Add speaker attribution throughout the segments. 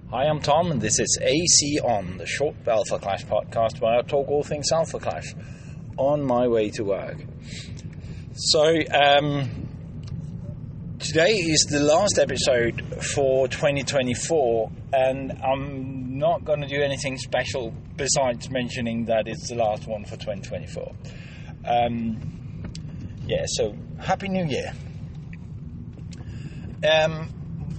Speaker 1: Hi, I'm Tom, and this is AC On, the short Alpha Clash podcast where I talk all things Alpha Clash on my way to work. So, today is the last episode for 2024, and I'm not going to do anything special besides mentioning that it's the last one for 2024. So Happy New Year.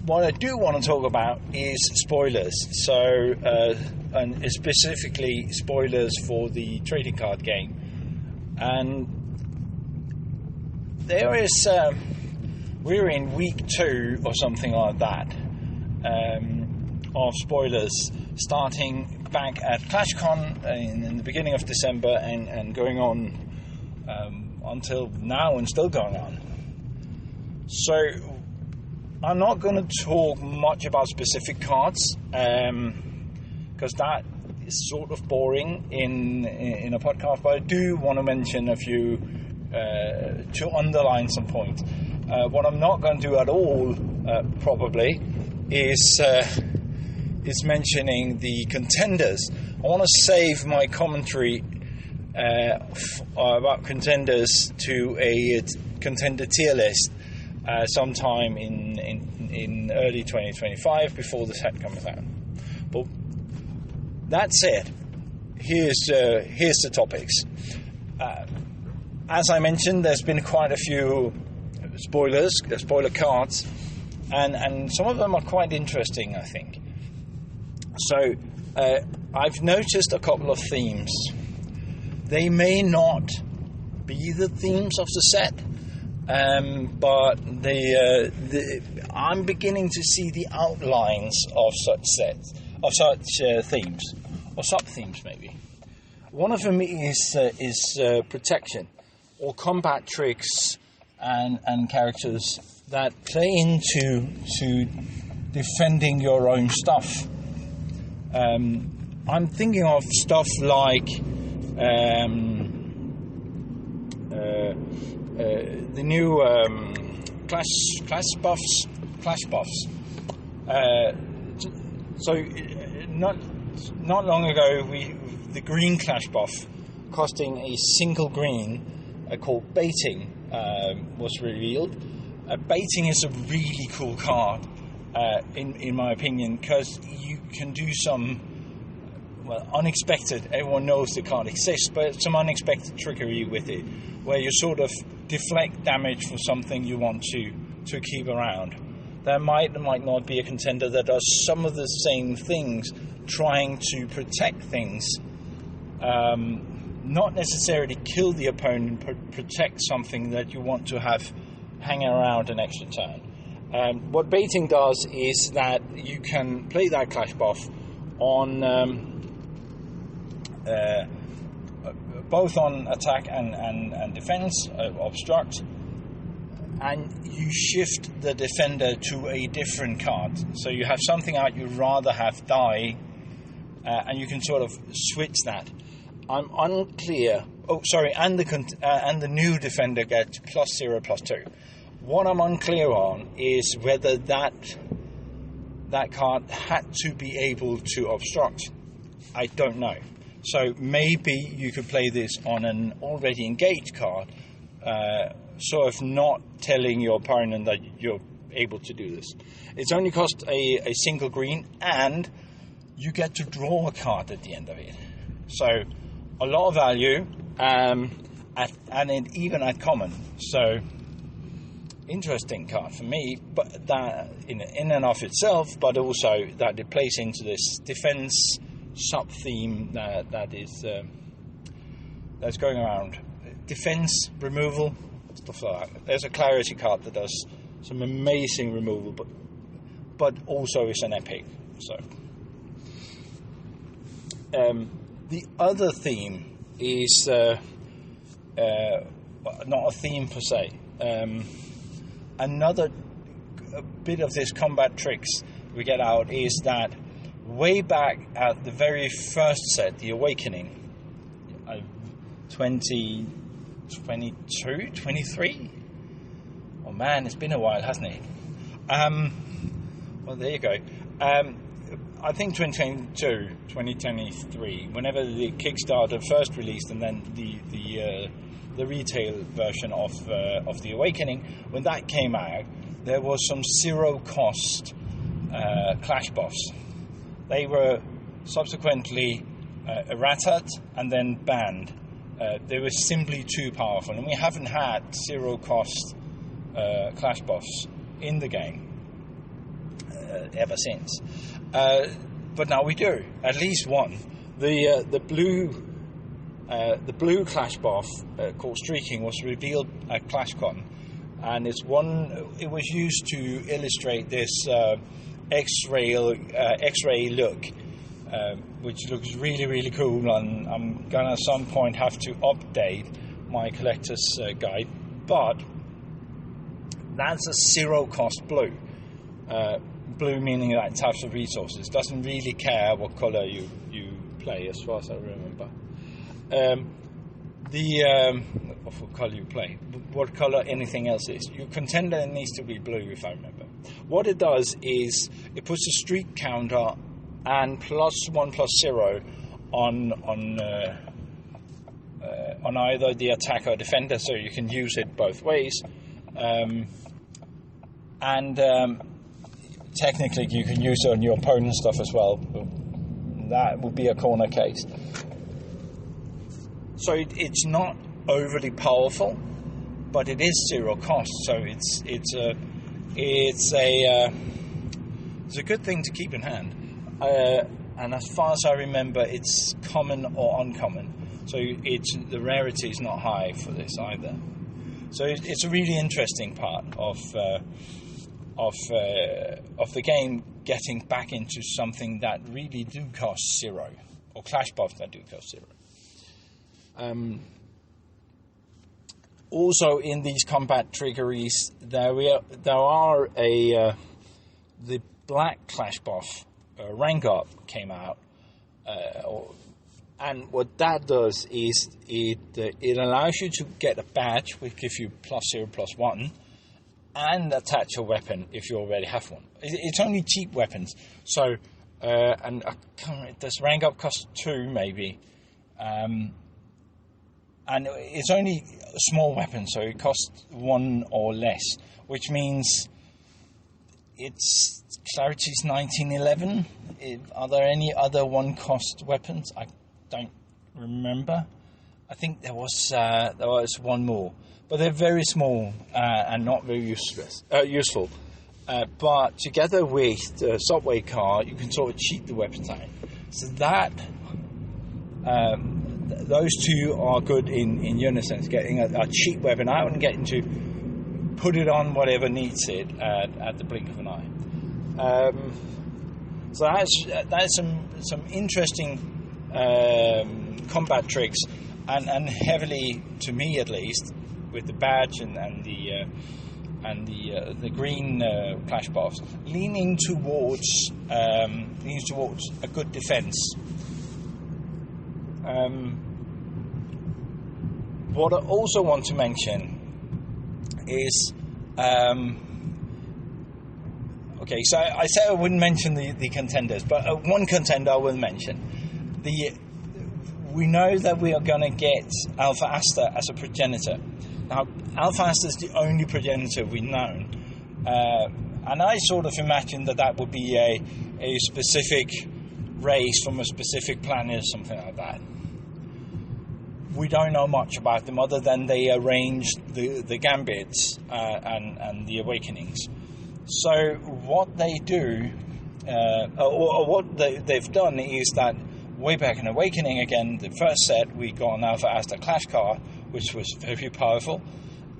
Speaker 1: What I do want to talk about is spoilers, and specifically spoilers for the trading card game. And there is, we're in week 2 or something like that, of spoilers, starting back at ClashCon in the beginning of December and going on until now and still going on. So I'm not going to talk much about specific cards because that is sort of boring in a podcast, but I do want to mention a few to underline some points. What I'm not going to do at all probably is mentioning the contenders. I want to save my commentary about contenders to a contender tier list sometime in early 2025 before the set comes out. But that said, here's the topics. As I mentioned, there's been quite a few spoiler cards, and some of them are quite interesting, I think. So I've noticed a couple of themes. They may not be the themes of the set, but I'm beginning to see the outlines of such sets, of such themes, or sub-themes maybe. One of them is protection, or combat tricks and characters that play into defending your own stuff. I'm thinking of stuff like the new clash buffs. So not long ago, the green clash buff, costing a single green, called Baiting, was revealed. Baiting is a really cool card, in my opinion, because you can do some unexpected. Everyone knows the card exists, but some unexpected trickery with it, where you sort of deflect damage for something you want to keep around. There might not be a contender that does some of the same things, trying to protect things, not necessarily kill the opponent, but protect something that you want to have hanging around an extra turn. What Baiting does is that you can play that clash buff on both on attack and defense, obstruct, and you shift the defender to a different card. So you have something out you'd rather have die, and you can sort of switch that. I'm unclear. And the new defender gets +0/+2. What I'm unclear on is whether that card had to be able to obstruct. I don't know. So maybe you could play this on an already engaged card, sort of not telling your opponent that you're able to do this. It's only cost a single green, and you get to draw a card at the end of it. So a lot of value, even at common. So interesting card for me, but that in and of itself, but also that it plays into this defense sub-theme that's going around. Defense, removal, stuff like that. There's a clarity card that does some amazing removal, but also is an epic. So the other theme is not a theme per se. Another bit of this combat tricks we get out is that way back at the very first set, The Awakening, 2022, 23? Oh man, it's been a while, hasn't it? Well, there you go. I think 2022, 2023, whenever the Kickstarter first released, and then the retail version of the Awakening, when that came out, there was some zero cost Clash buffs. They were subsequently errated and then banned. They were simply too powerful, and we haven't had zero cost Clash buffs in the game ever since. But now we do, at least one. The blue Clash buff called Streaking was revealed at ClashCon, and it was used to illustrate this X-ray look, which looks really, really cool, and I'm gonna at some point have to update my collector's guide. But that's a zero cost blue. Blue meaning that types of resources, doesn't really care what color you play, as far as I remember. What color you play, what color anything else is. Your contender needs to be blue, if I remember. What it does is it puts a streak counter and +1/+0 on either the attacker or defender, so you can use it both ways. Technically, you can use it on your opponent's stuff as well. That would be a corner case. So it's not overly powerful, but it is zero cost. So it's a good thing to keep in hand. And as far as I remember, it's common or uncommon. So the rarity is not high for this either. So it's a really interesting part of the game, getting back into something that really do cost zero, or Clash buffs that do cost zero. Also, in these combat trickeries, there are the black Clash buff, Rank Up, came out, and what that does is it allows you to get a badge which gives you +0/+1. And attach a weapon if you already have one. It's only cheap weapons. So, and does Rank Up cost 2 maybe? And it's only a small weapon, so it costs 1 or less, which means it's Clarity's 1911. Are there any other 1-cost weapons? I don't remember. I think there was one more. But they're very small and not very useful. But together with the subway car, you can sort of cheat the weapon time. So that those two are good in unison. Getting a cheap weapon out and getting to put it on whatever needs it at the blink of an eye. So that's some interesting combat tricks, and heavily, to me at least, with the badge and the green Clash buffs, leaning towards a good defense. What I also want to mention is okay. So I said I wouldn't mention the contenders, but one contender I will mention. We know that we are going to get Alpha Asta as a progenitor. Now, Alpha Asta is the only progenitor we've known, and I sort of imagined that would be a specific race from a specific planet or something like that. We don't know much about them other than they arranged the Gambits and the Awakenings. So what they do, or what they've done, is that way back in Awakening, again, the first set, we got an Alpha Asta Clash card, which was very powerful.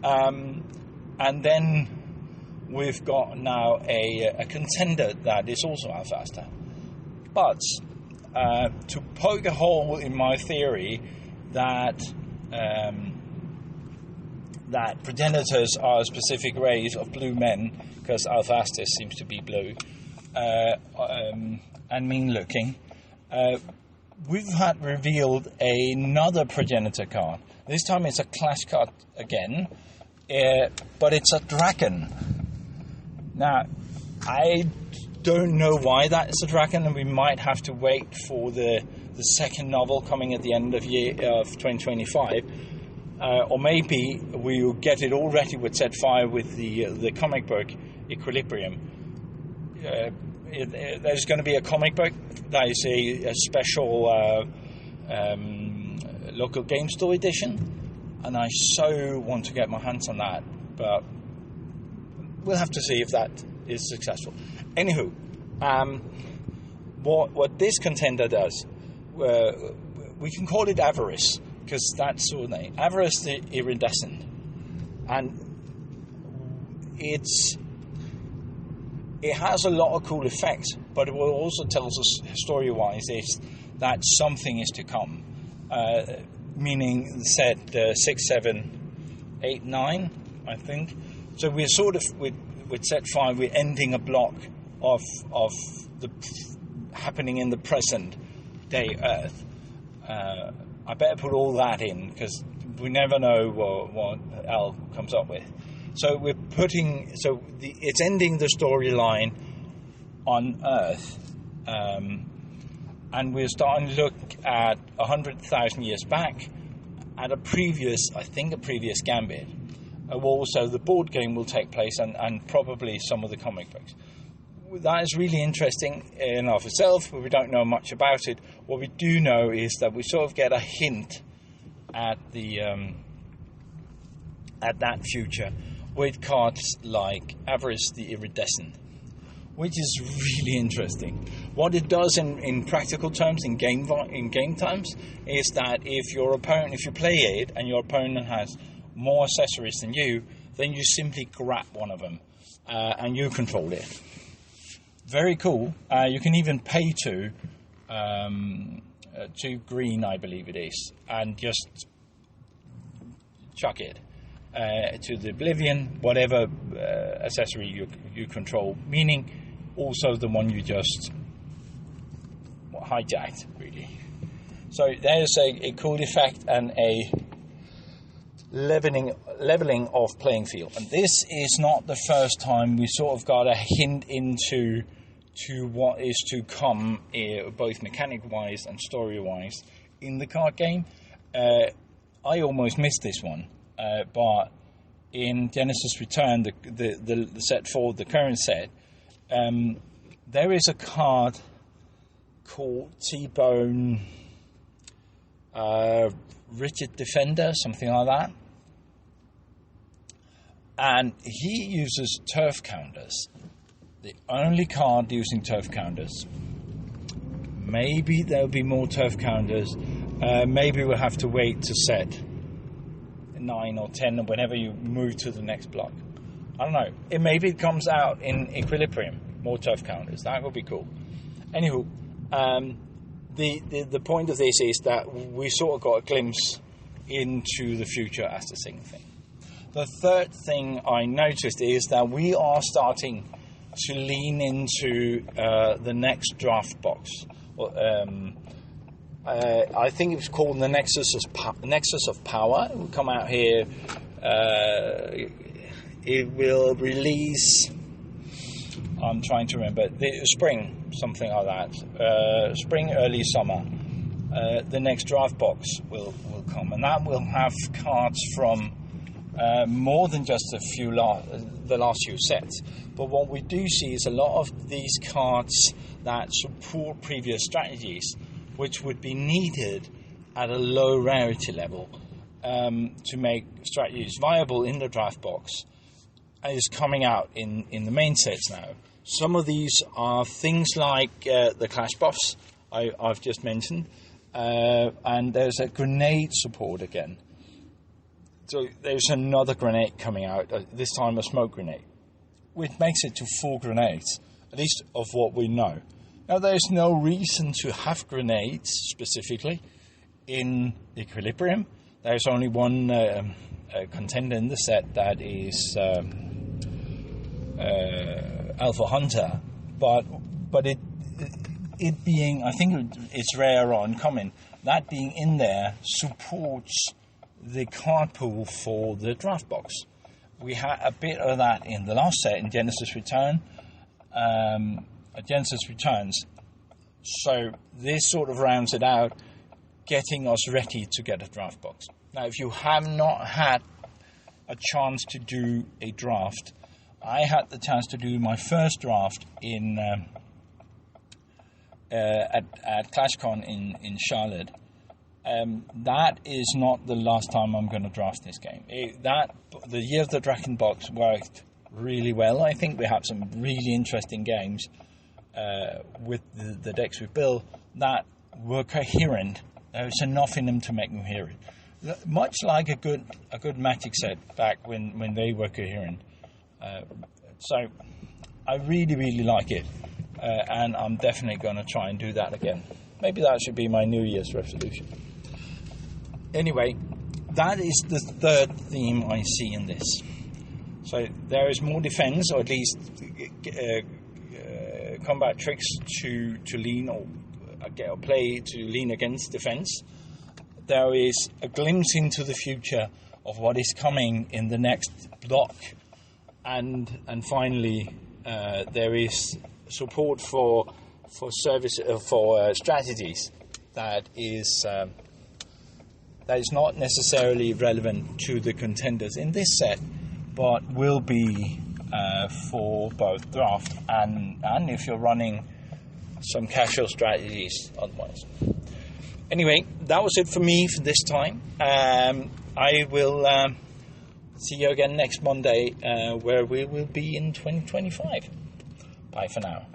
Speaker 1: And then we've got now a contender that is also Alpha Asta. But to poke a hole in my theory that progenitors are a specific race of blue men, because Alpha Asta seems to be blue and mean-looking, we've had revealed another progenitor card. This time it's a Clash card again, but it's a dragon. Now, I don't know why that is the dragon, and we might have to wait for the second novel coming at the end of 2025, or maybe we'll get it already with Z5 with the comic book Equilibrium. There's going to be a comic book that is a special local game store edition, and I so want to get my hands on that, but we'll have to see if that is successful. Anywho, what this contender does, we can call it Avarice, because that's the name. Avarice the Iridescent, and it has a lot of cool effects, but it will also tells us story-wise is that something is to come, meaning set 6, 7, 8, 9, I think. So we're sort of with set 5, we're ending a block of the happening in the present day Earth. I better put all that in, because we never know what Al comes up with. So it's ending the storyline on Earth, and we're starting to look at 100,000 years back at a previous Gambit. Also, the board game will take place, and probably some of the comic books. That is really interesting in and of itself, but we don't know much about it. What we do know is that we sort of get a hint at that future with cards like Avarice the Iridescent, which is really interesting. What it does in practical terms, in game terms, is that if you play it and your opponent has more accessories than you, then you simply grab one of them and you control it. Very cool. You can even pay to green, I believe it is, and just chuck it to the Oblivion, whatever accessory you control, meaning also the one you just hijacked, really. So there's a cool effect and a leveling of playing field. And this is not the first time we sort of got a hint into what is to come, both mechanic-wise and story-wise, in the card game. I almost missed this one, but in Genesis Return, the set 4, the current set, there is a card called T-Bone Rigid Defender, something like that. And he uses turf counters. The only card using turf counters. Maybe there'll be more turf counters. Maybe we'll have to wait to set 9 or 10 or whenever you move to the next block. I don't know. Maybe it comes out in Equilibrium, more turf counters. That would be cool. Anywho, the point of this is that we sort of got a glimpse into the future as the same thing. The third thing I noticed is that we are starting to lean into the next draft box. I think it was called the Nexus of Power. It will come out here. It will release, I'm trying to remember, the spring, something like that. Spring, early summer. The next draft box will come, and that will have cards from more than just the last few sets. But what we do see is a lot of these cards that support previous strategies, which would be needed at a low rarity level to make strategies viable in the draft box, is coming out in the main sets now. Some of these are things like the Clash buffs I've just mentioned, and there's a grenade support again. So there's another grenade coming out, this time a smoke grenade, which makes it to 4 grenades, at least of what we know. Now, there's no reason to have grenades specifically in Equilibrium. There's only one contender in the set, that is Alpha Hunter, but it being, I think it's rare or uncommon, that being in there supports the card pool for the draft box. We had a bit of that in the last set, in Genesis Return. Jensen's Returns. So this sort of rounds it out, getting us ready to get a draft box. Now, if you have not had a chance to do a draft, I had the chance to do my first draft in at ClashCon in Charlotte. That is not the last time I'm going to draft this game. The Year of the Dragon box worked really well. I think we have some really interesting games with the decks we built that were coherent. There was enough in them to make them coherent. Much like a good Magic set back when they were coherent. So I really, really like it. And I'm definitely going to try and do that again. Maybe that should be my New Year's resolution. Anyway, that is the third theme I see in this. So there is more defense, or at least combat tricks to lean or play to lean against defense. There is a glimpse into the future of what is coming in the next block, and finally there is support for strategies that is not necessarily relevant to the contenders in this set, but will be for both draft and if you're running some casual strategies otherwise. Anyway, that was it for me for this time. I will see you again next Monday, where we will be in 2025. Bye for now.